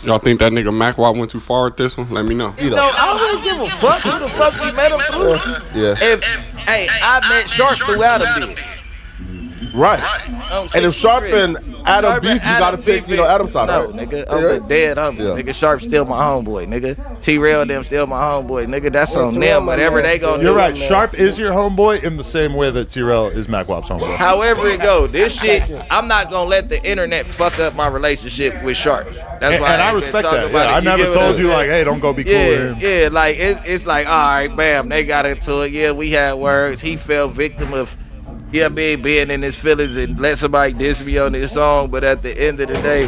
Y'all think that nigga Mackwop went too far with this one? Let me know. You know, I don't really give a fuck who the fuck we met him through. Yeah. Hey, I met Sharp through Adam did. Right. And if Sharp and Adam beef, you gotta pick, Adam's side, no, right? nigga, I'm a dead homie. Yeah. Nigga, Sharp still my homeboy, nigga. T-Rail them still my homeboy, nigga. That's on them, whatever they gonna do. You're right. Sharp is your homeboy in the same way that T-Rail is Mackwop's homeboy. However it go, this shit, I'm not gonna let the internet fuck up my relationship with Sharp. That's why I respect that. Yeah, I never told you like, hey, don't go be cool with him. Yeah, like it's like, all right, bam, they got into it. Yeah, we had words. He fell victim of being in his feelings and let somebody diss me on this song. But at the end of the day,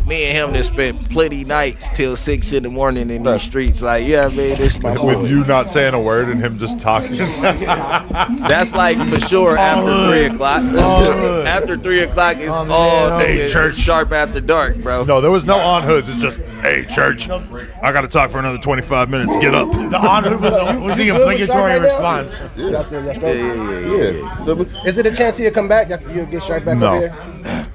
me and him just spent plenty nights till 6 in the morning in these streets. Like, this my boy. With you not saying a word and him just talking. That's like for sure after 3 o'clock. After 3 o'clock, it's all day church Sharp after dark, bro. No, there was no on hoods. It's just, hey, church, I got to talk for another 25 minutes. Get up. The on hood was the obligatory response. Yeah. Is it a chance he'll come back? You'll get Sharp back over here?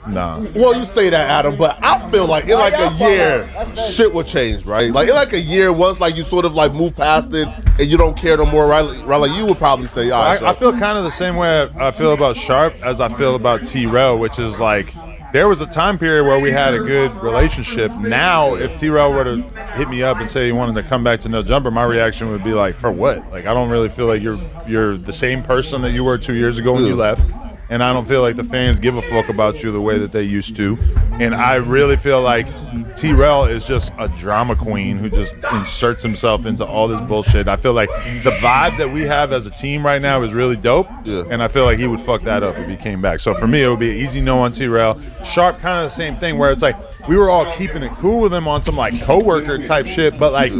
No. Well, you say that, Adam, but I feel like in like a year, shit will change, right? Like in like a year, once like you sort of like move past it and you don't care no more, right? Like you would probably say, all right. I feel kind of the same way I feel about Sharp as I feel about T-Rail, which is like, there was a time period where we had a good relationship. Now, if T-Rail were to hit me up and say he wanted to come back to No Jumper, my reaction would be like, for what? Like, I don't really feel like you're the same person that you were 2 years ago when you left. And I don't feel like the fans give a fuck about you the way that they used to. And I really feel like T-Rail is just a drama queen who just inserts himself into all this bullshit. I feel like the vibe that we have as a team right now is really dope. Yeah. And I feel like he would fuck that up if he came back. So for me, it would be an easy no on T-Rail. Sharp, kind of the same thing where it's like we were all keeping it cool with him on some like coworker type shit, but like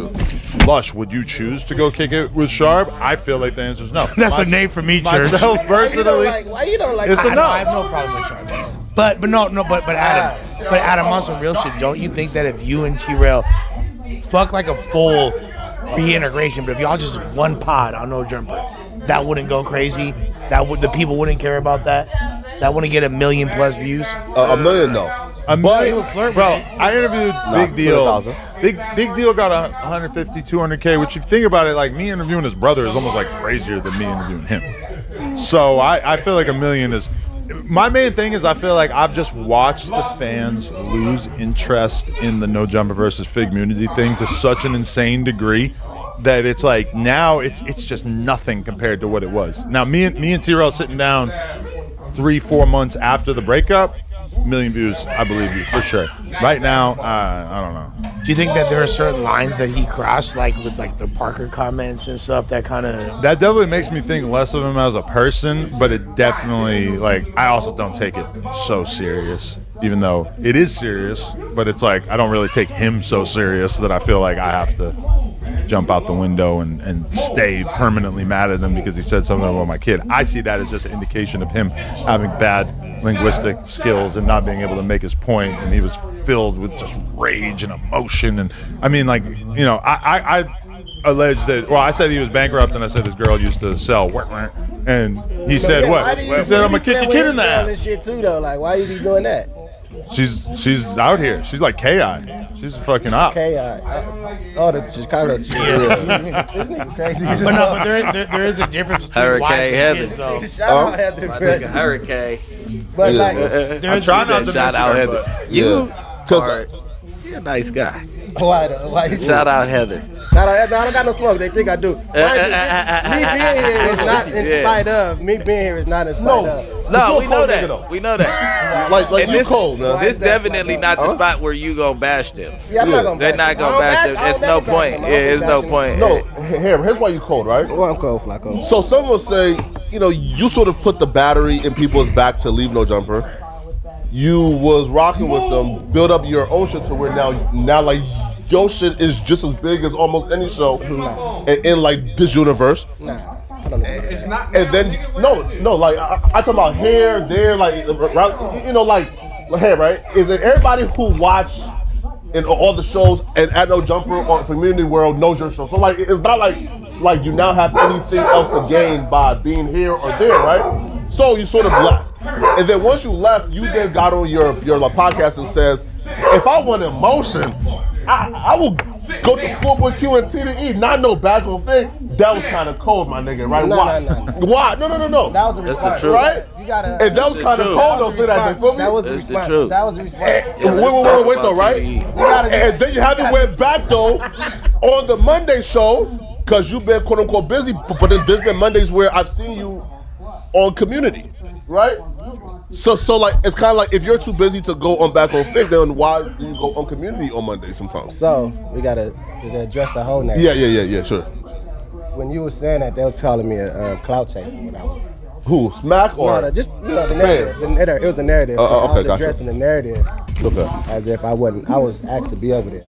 Lush, would you choose to go kick it with Sharp? I feel like the answer is no. That's a name for me, Church. Myself personally, Why you don't like? it's a no. I have no problem with Sharp. But Adam, on some real shit, don't you think that if you and T-Rail fuck like a full reintegration, but if y'all just one pod on No Jumper, that wouldn't go crazy? The people wouldn't care about that? That wouldn't get 1 million plus views? $1 million, no. Bro, I interviewed Big Deal. Big Deal got 150, 200K, which if you think about it, like me interviewing his brother is almost like crazier than me interviewing him. So I feel like 1 million is... My main thing is I feel like I've just watched the fans lose interest in the No Jumper versus Fig Munity thing to such an insane degree that it's like now it's just nothing compared to what it was. Now me and T-Rail sitting down 3-4 months after the breakup, 1 million views, I believe you, for sure. Right now, I don't know. Do you think that there are certain lines that he crossed, like with like the Parker comments and stuff, that kind of... That definitely makes me think less of him as a person, but it definitely, like, I also don't take it so serious, even though it is serious, but it's like I don't really take him so serious that I feel like I have to jump out the window and stay permanently mad at him because he said something about my kid. I see that as just an indication of him having bad linguistic skills and not being able to make his point, and he was filled with just rage and emotion. And I mean, like, you know, I alleged that, well, I said he was bankrupt, and I said his girl used to sell, and he said what? He said, I'm gonna kick your kid in the ass. This shit too, though. Like, why you be doing that? She's out here. She's like K.I. She's a fucking op. K.I. Oh, the Chicago chick. This nigga crazy. But there is a difference between Hurricane Heather. Shout out Heather. I think a hurricane. But like, I try not to shout out Heather. You're a nice guy. why? Shout out Heather. Shout out Heather. I don't got no smoke. They think I do. Me being here is not in spite of. Me being here is not in spite of. No, we know that. We know that. Like you this, cold, man. This definitely not the spot where you gonna bash them. Yeah, I'm not gonna They're bash not gonna bash them. It's no point. Yeah, it's no point. No, here's why you cold, right? Well, I'm cold, Flacco. So some will say, you know, you sort of put the battery in people's back to leave No Jumper. You was rocking with them, build up your own shit to where now like your shit is just as big as almost any show in like this universe. Nah. It's not. And then no, like I talk about here, there, like you know, like hair, right? Is it everybody who watch in all the shows and at No Jumper or Community World knows your show? So like it's not like you now have anything else to gain by being here or there, right? So you sort of left, and then once you left, you then got on your podcast and says, if I want emotion, I will go to Schoolboy Q and T to E, not no back on thing. That was kind of cold, my nigga, right? Why? No. Why? No. That was a That's response, the truth. Right? You gotta. And that was kind of cold, though, say that. You feel me? That was a That's the response. truth. That was a response. Wait, though, right? TDE. And then you haven't went back, though, on the Monday show, because you've been, quote unquote, busy, but then there's been Mondays where I've seen you on Community, right? So like, it's kind of like, if you're too busy to go on back on Fig, then why do you go on Community on Monday sometimes? So we gotta address the whole narrative. Yeah, sure. When you were saying that, they was calling me a clout chaser when I was. Who, Smack or? No, just the narrative. It was a narrative. So okay, I was gotcha. addressing the narrative Okay. as if I was asked to be over there.